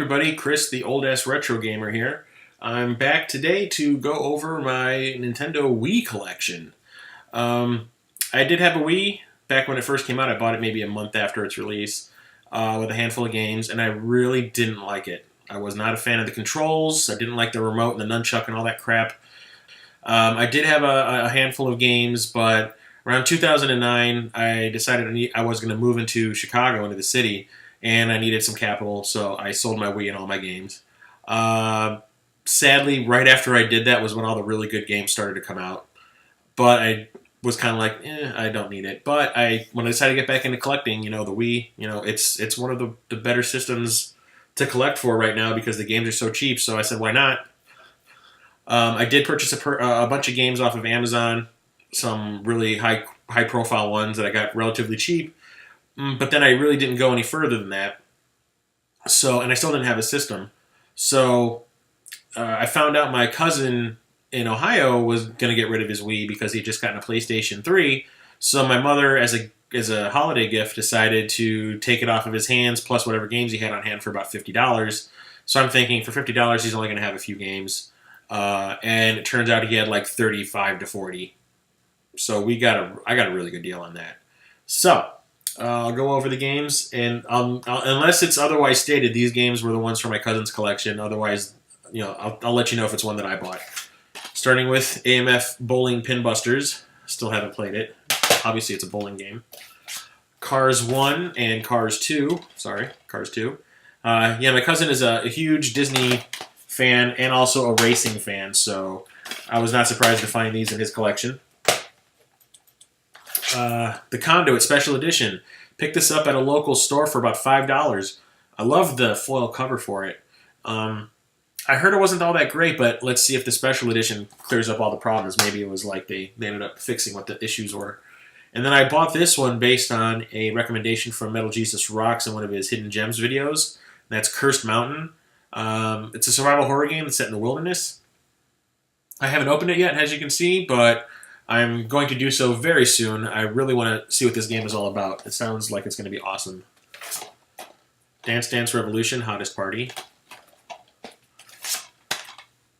everybody, Chris the old-ass retro gamer here. I'm back today to go over my Nintendo Wii collection. I did have a Wii back when it first came out. I bought it maybe a month after its release with a handful of games, and I really didn't like it. I was not a fan of the controls. I didn't like the remote and the nunchuck and all that crap. I did have a handful of games, but around 2009, I decided I was going to move into Chicago, into the city, and I needed some capital, so I sold my Wii and all my games. Sadly, right after I did that was when all the really good games started to come out. But I was kind of like, I don't need it. But when I decided to get back into collecting, the Wii, it's one of the better systems to collect for right now because the games are so cheap. So I said, why not? I did purchase a bunch of games off of Amazon, some really high-profile ones that I got relatively cheap. But then I really didn't go any further than that. And I still didn't have a system. So I found out my cousin in Ohio was going to get rid of his Wii because he had just gotten a PlayStation 3. So my mother, as a holiday gift, decided to take it off of his hands, plus whatever games he had on hand for about $50. So I'm thinking for $50 he's only going to have a few games. And it turns out he had like 35 to 40. So I got a really good deal on that. So I'll go over the games, and unless it's otherwise stated, these games were the ones from my cousin's collection. Otherwise, I'll let you know if it's one that I bought. Starting with AMF Bowling Pin Busters. Still haven't played it. Obviously, it's a bowling game. Cars 1 and Cars 2. Sorry, Cars 2. My cousin is a huge Disney fan and also a racing fan, so I was not surprised to find these in his collection. The Conduit Special Edition. Picked this up at a local store for about $5. I love the foil cover for it. I heard it wasn't all that great, but let's see if the Special Edition clears up all the problems. Maybe it was like they ended up fixing what the issues were. And then I bought this one based on a recommendation from Metal Jesus Rocks in one of his Hidden Gems videos. That's Cursed Mountain. It's a survival horror game that's set in the wilderness. I haven't opened it yet, as you can see, but I'm going to do so very soon. I really want to see what this game is all about. It sounds like it's going to be awesome. Dance Dance Revolution, Hottest Party.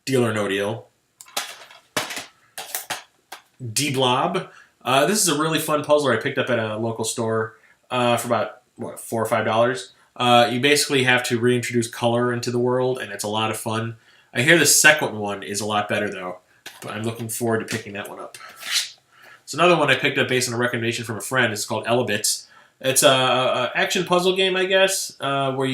Deal or No Deal. D-Blob. This is a really fun puzzler I picked up at a local store for about, $4 or $5. You basically have to reintroduce color into the world, and it's a lot of fun. I hear the second one is a lot better, though. But I'm looking forward to picking that one up. So another one I picked up based on a recommendation from a friend. It's called Elebits. It's a action puzzle game, I guess, where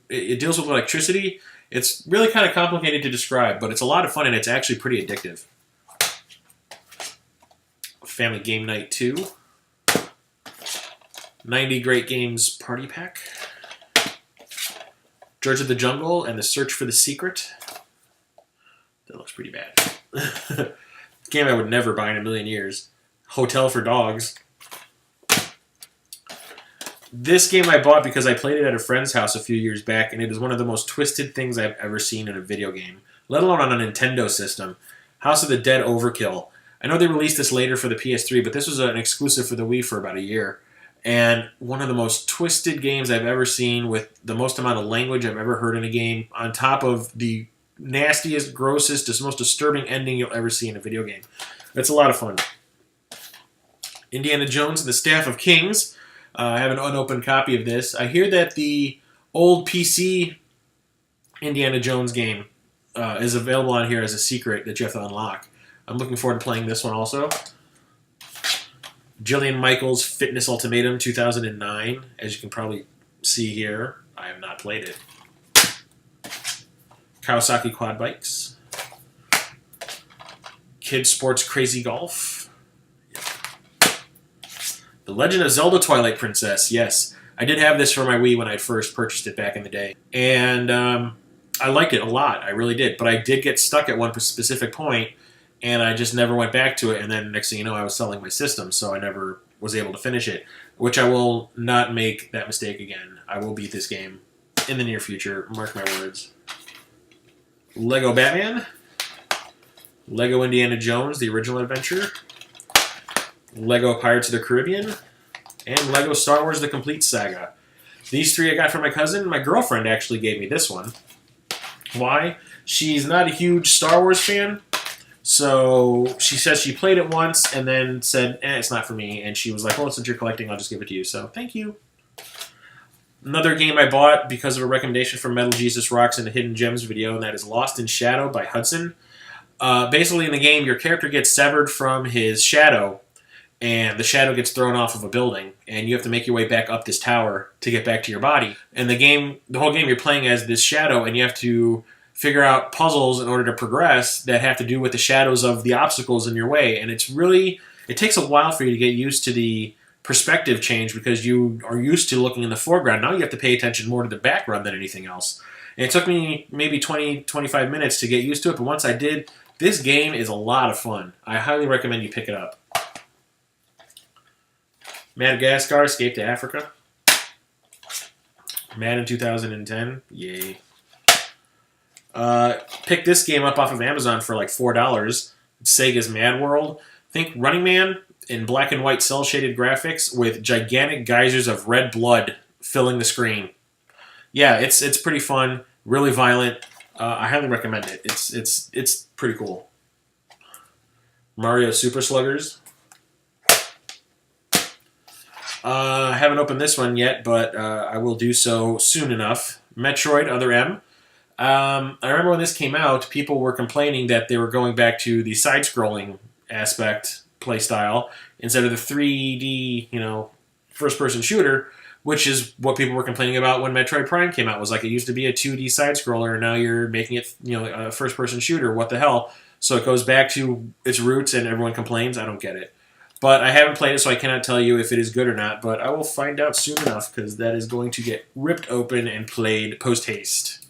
it deals with electricity. It's really kind of complicated to describe, but it's a lot of fun, and it's actually pretty addictive. Family Game Night 2. 90 Great Games Party Pack. George of the Jungle and the Search for the Secret. That looks pretty bad. Game I would never buy in a million years. Hotel for Dogs. This game I bought because I played it at a friend's house a few years back, and it is one of the most twisted things I've ever seen in a video game, let alone on a Nintendo system. House of the Dead Overkill. I know they released this later for the PS3, but this was an exclusive for the Wii for about a year. And one of the most twisted games I've ever seen, with the most amount of language I've ever heard in a game, on top of the nastiest, grossest, most disturbing ending you'll ever see in a video game. It's a lot of fun. Indiana Jones and the Staff of Kings. I have an unopened copy of this. I hear that the old PC Indiana Jones game is available on here as a secret that you have to unlock. I'm looking forward to playing this one also. Jillian Michaels' Fitness Ultimatum 2009. As you can probably see here, I have not played it. Kawasaki Quad Bikes. Kids Sports Crazy Golf. The Legend of Zelda Twilight Princess. Yes, I did have this for my Wii when I first purchased it back in the day. And I liked it a lot. I really did. But I did get stuck at one specific point, and I just never went back to it. And then next thing you know, I was selling my system, so I never was able to finish it, which I will not make that mistake again. I will beat this game in the near future. Mark my words. Lego Batman. Lego Indiana Jones, the original adventure. Lego Pirates of the Caribbean, and Lego Star Wars The Complete Saga. These three I got from my cousin. My girlfriend actually gave me this one. Why? She's not a huge Star Wars fan, so she says she played it once and then said, it's not for me. And she was like, well, since you're collecting, I'll just give it to you. So thank you. Another game I bought because of a recommendation from Metal Jesus Rocks in a Hidden Gems video, and that is Lost in Shadow by Hudson. Basically, in the game, your character gets severed from his shadow, and the shadow gets thrown off of a building, and you have to make your way back up this tower to get back to your body. And the whole game, you're playing as this shadow, and you have to figure out puzzles in order to progress that have to do with the shadows of the obstacles in your way. And it takes a while for you to get used to the perspective change because you are used to looking in the foreground. Now you have to pay attention more to the background than anything else. And it took me maybe 20, 25 minutes to get used to it, but once I did, this game is a lot of fun. I highly recommend you pick it up. Madagascar, Escape to Africa. Madden 2010, yay. Picked this game up off of Amazon for like $4. It's Sega's Mad World. Think Running Man in black and white cel-shaded graphics with gigantic geysers of red blood filling the screen. Yeah, it's pretty fun, really violent. I highly recommend it. It's pretty cool. Mario Super Sluggers. I haven't opened this one yet, but I will do so soon enough. Metroid Other M. I remember when this came out, people were complaining that they were going back to the side-scrolling aspect playstyle instead of the 3D, first-person shooter, which is what people were complaining about when Metroid Prime came out. It was like it used to be a 2D side-scroller, and now you're making it, a first-person shooter. What the hell? So it goes back to its roots, and everyone complains. I don't get it. But I haven't played it, so I cannot tell you if it is good or not, but I will find out soon enough, because that is going to get ripped open and played post-haste.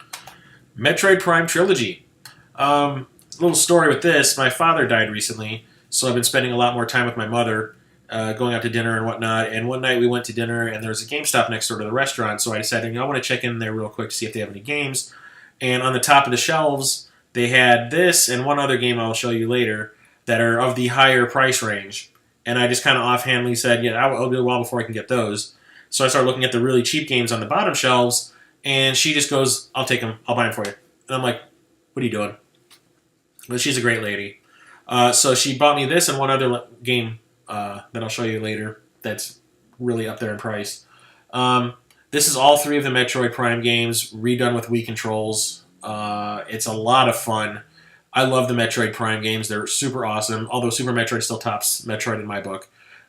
Metroid Prime Trilogy. Little story with this. My father died recently, so I've been spending a lot more time with my mother, going out to dinner and whatnot. And one night we went to dinner, and there was a GameStop next door to the restaurant, so I decided, I want to check in there real quick to see if they have any games. And on the top of the shelves, they had this and one other game I'll show you later that are of the higher price range. And I just kind of offhandedly said, it'll be a while before I can get those. So I started looking at the really cheap games on the bottom shelves, and she just goes, I'll take them. I'll buy them for you. And I'm like, what are you doing? But she's a great lady. So she bought me this and one other game that I'll show you later that's really up there in price. This is all three of the Metroid Prime games, redone with Wii controls. It's a lot of fun. I love the Metroid Prime games. They're super awesome, although Super Metroid still tops Metroid in my book.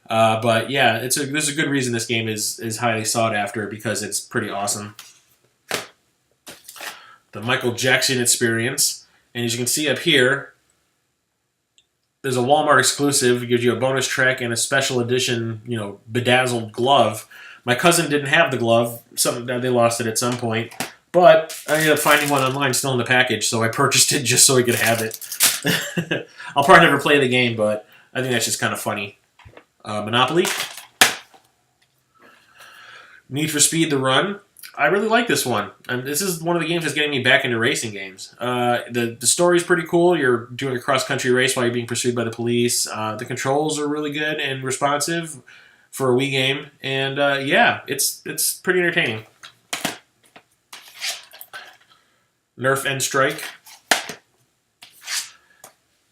But yeah, there's a good reason this game is highly sought after because it's pretty awesome. The Michael Jackson Experience. And as you can see up here, there's a Walmart exclusive. It gives you a bonus track and a special edition, bedazzled glove. My cousin didn't have the glove. They lost it at some point. But I ended up finding one online still in the package, so I purchased it just so he could have it. I'll probably never play the game, but I think that's just kind of funny. Monopoly. Need for Speed: The Run. I really like this one. And this is one of the games that's getting me back into racing games. The story's pretty cool. You're doing a cross-country race while you're being pursued by the police. The controls are really good and responsive for a Wii game. And it's pretty entertaining. Nerf End Strike.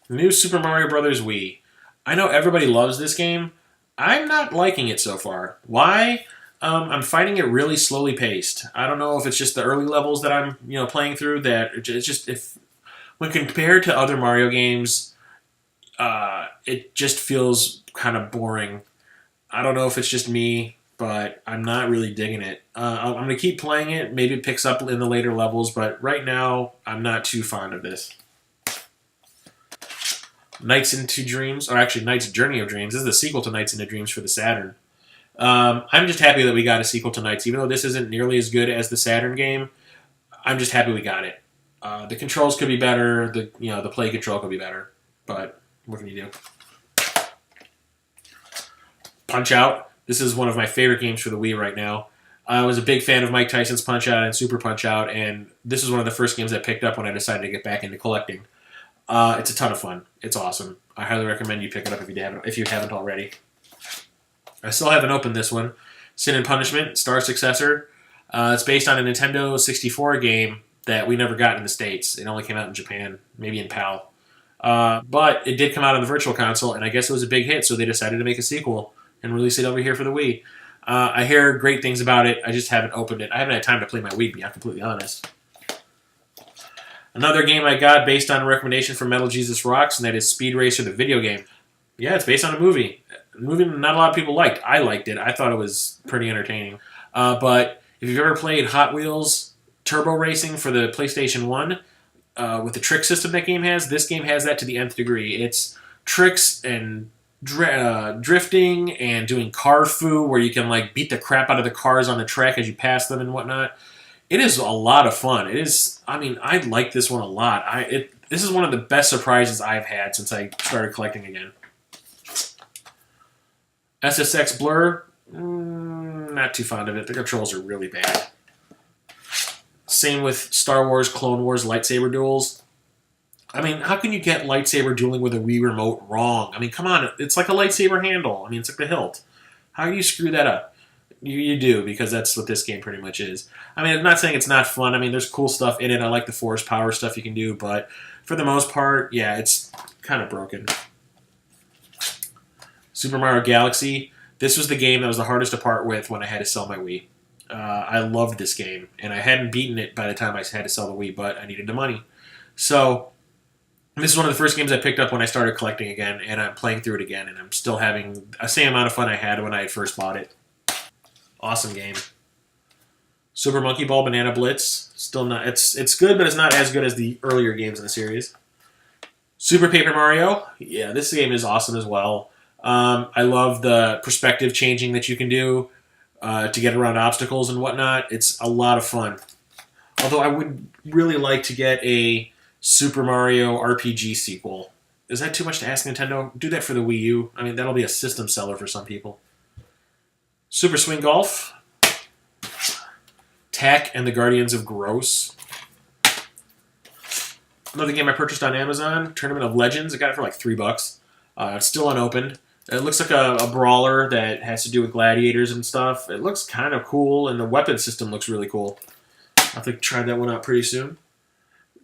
New Super Mario Bros. Wii. I know everybody loves this game. I'm not liking it so far. Why? I'm finding it really slowly paced. I don't know if it's just the early levels that I'm playing through that it's just when compared to other Mario games, it just feels kind of boring. I don't know if it's just me, but I'm not really digging it. I'm going to keep playing it. Maybe it picks up in the later levels, but right now, I'm not too fond of this. Nights into Dreams, or actually Nights Journey of Dreams. This is the sequel to Nights into Dreams for the Saturn. I'm just happy that we got a sequel to Nights. Even though this isn't nearly as good as the Saturn game, I'm just happy we got it. The controls could be better. The play control could be better. But what can you do? Punch-Out! This is one of my favorite games for the Wii right now. I was a big fan of Mike Tyson's Punch-Out and Super Punch-Out, and this is one of the first games I picked up when I decided to get back into collecting. It's a ton of fun. It's awesome. I highly recommend you pick it up if you haven't already. I still haven't opened this one. Sin and Punishment, Star Successor. It's based on a Nintendo 64 game that we never got in the States. It only came out in Japan, maybe in PAL. But it did come out on the Virtual Console, and I guess it was a big hit, so they decided to make a sequel and release it over here for the Wii. I hear great things about it. I just haven't opened it. I haven't had time to play my Wii, to be completely honest. Another game I got based on a recommendation from Metal Jesus Rocks, and that is Speed Racer, the video game. Yeah, it's based on a movie. A movie not a lot of people liked. I liked it. I thought it was pretty entertaining. But if you've ever played Hot Wheels Turbo Racing for the PlayStation 1, with the trick system that game has, this game has that to the nth degree. It's tricks and drifting and doing car foo, where you can like beat the crap out of the cars on the track as you pass them and whatnot. It is a lot of fun. It is. I mean, I like this one a lot. This is one of the best surprises I've had since I started collecting again. SSX Blur, not too fond of it. The controls are really bad. Same with Star Wars Clone Wars lightsaber duels. I mean, how can you get lightsaber dueling with a Wii remote wrong? I mean, come on. It's like a lightsaber handle. I mean, it's like the hilt. How do you screw that up? You do, because that's what this game pretty much is. I mean, I'm not saying it's not fun. I mean, there's cool stuff in it. I like the force power stuff you can do, but for the most part, yeah, it's kind of broken. Super Mario Galaxy. This was the game that was the hardest to part with when I had to sell my Wii. I loved this game, and I hadn't beaten it by the time I had to sell the Wii, but I needed the money. So this is one of the first games I picked up when I started collecting again, and I'm playing through it again, and I'm still having the same amount of fun I had when I had first bought it. Awesome game. Super Monkey Ball Banana Blitz. Still not. It's good, but it's not as good as the earlier games in the series. Super Paper Mario. Yeah, this game is awesome as well. I love the perspective changing that you can do to get around obstacles and whatnot. It's a lot of fun. Although I would really like to get a Super Mario RPG sequel. Is that too much to ask Nintendo? Do that for the Wii U. I mean, that'll be a system seller for some people. Super Swing Golf. Tak and the Guardians of Gross. Another game I purchased on Amazon. Tournament of Legends. I got it for like $3. It's still unopened. It looks like a brawler that has to do with gladiators and stuff. It looks kind of cool, and the weapon system looks really cool. I'll have to try that one out pretty soon.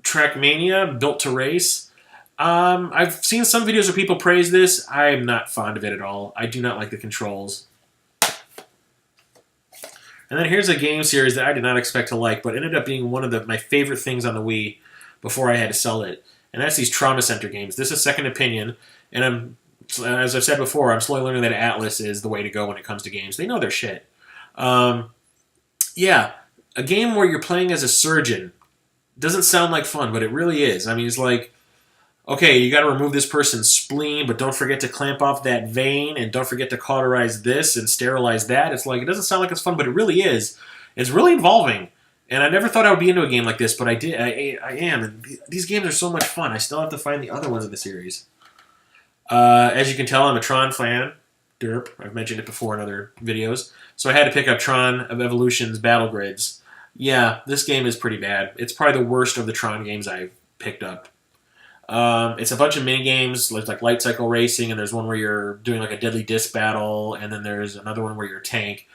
Trackmania, Built to Race. I've seen some videos where people praise this. I'm not fond of it at all. I do not like the controls. And then here's a game series that I did not expect to like, but ended up being one of my favorite things on the Wii before I had to sell it. And that's these Trauma Center games. This is Second Opinion, and as I've said before, I'm slowly learning that Atlas is the way to go when it comes to games. They know their shit. Yeah, a game where you're playing as a surgeon doesn't sound like fun, but it really is. I mean, it's like, okay, you got to remove this person's spleen, but don't forget to clamp off that vein, and don't forget to cauterize this and sterilize that. It's like, it doesn't sound like it's fun, but it really is. It's really involving. And I never thought I would be into a game like this, but I did. I am. And these games are so much fun. I still have to find the other ones in the series. As you can tell, I'm a Tron fan. Derp. I've mentioned it before in other videos. So I had to pick up Tron of Evolution's Battle Grids. Yeah, this game is pretty bad. It's probably the worst of the Tron games I've picked up. It's a bunch of mini games, like light cycle racing, and there's one where you're doing like a deadly disc battle, and then there's another one where you're a tank.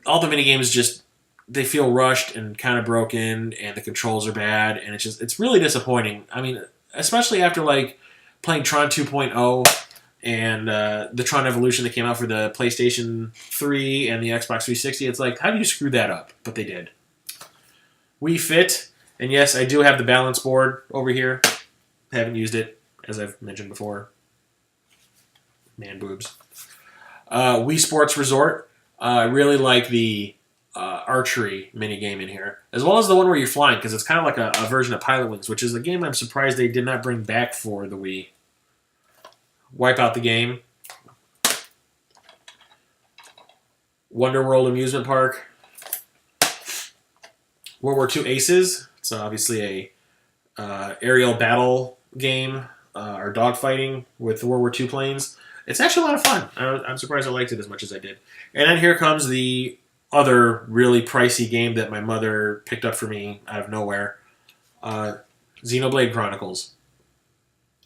All the mini games they feel rushed and kind of broken, and the controls are bad, and it's really disappointing. I mean, especially after like playing Tron 2.0 and the Tron Evolution that came out for the PlayStation 3 and the Xbox 360. It's like, how do you screw that up? But they did. Wii Fit, and yes, I do have the balance board over here. Haven't used it, as I've mentioned before. Man boobs. Wii Sports Resort. I really like the archery minigame in here, as well as the one where you're flying, because it's kind of like a version of Pilot Wings, which is a game I'm surprised they did not bring back for the Wii. Wipe Out the Game. Wonder World Amusement Park. World War II Aces. It's obviously a aerial battle game, or dogfighting with World War II planes. It's actually a lot of fun. I'm surprised I liked it as much as I did. And then here comes the other really pricey game that my mother picked up for me out of nowhere. Xenoblade Chronicles.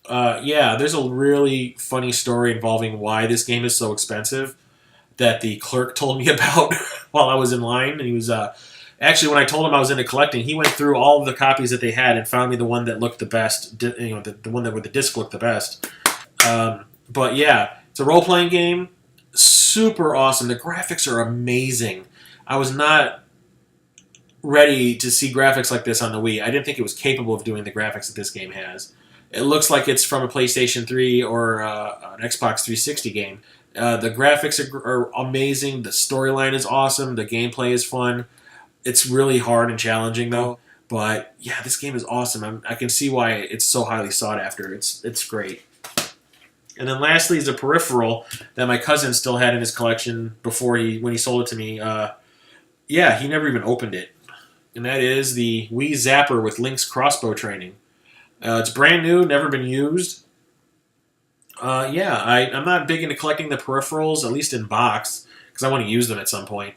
Yeah, there's a really funny story involving why this game is so expensive that the clerk told me about while I was in line. And he was Actually, when I told him I was into collecting, he went through all of the copies that they had and found me the one that looked the best. The one that with the disc looked the best. But yeah, it's a role playing game. Super awesome. The graphics are amazing. I was not ready to see graphics like this on the Wii. I didn't think it was capable of doing the graphics that this game has. It looks like it's from a PlayStation 3 or an Xbox 360 game. The graphics are amazing. The storyline is awesome. The gameplay is fun. It's really hard and challenging though. But yeah, this game is awesome. I can see why it's so highly sought after. It's great. And then lastly is a peripheral that my cousin still had in his collection when he sold it to me. Yeah, he never even opened it. And that is the Wii Zapper with Link's crossbow training. It's brand new, never been used. Yeah, I'm not big into collecting the peripherals, at least in box, because I want to use them at some point.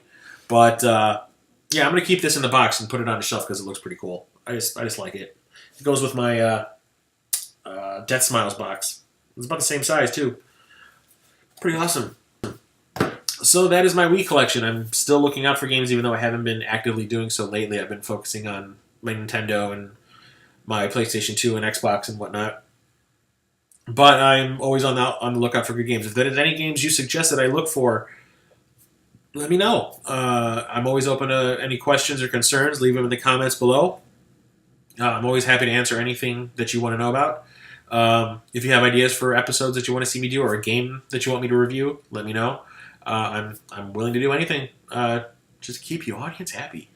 But yeah, I'm going to keep this in the box and put it on the shelf because it looks pretty cool. I just like it. It goes with my Death Smiles box. It's about the same size, too. Pretty awesome. So that is my Wii collection. I'm still looking out for games, even though I haven't been actively doing so lately. I've been focusing on my Nintendo and my PlayStation 2 and Xbox and whatnot. But I'm always on the lookout for good games. If there's any games you suggest that I look for, let me know. I'm always open to any questions or concerns. Leave them in the comments below. I'm always happy to answer anything that you want to know about. If you have ideas for episodes that you want to see me do or a game that you want me to review, let me know. I'm willing to do anything. Just keep you audience happy.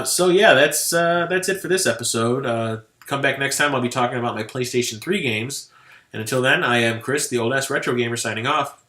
So yeah, that's it for this episode. Come back next time. I'll be talking about my PlayStation 3 games. And until then, I am Chris, the old ass retro gamer, signing off.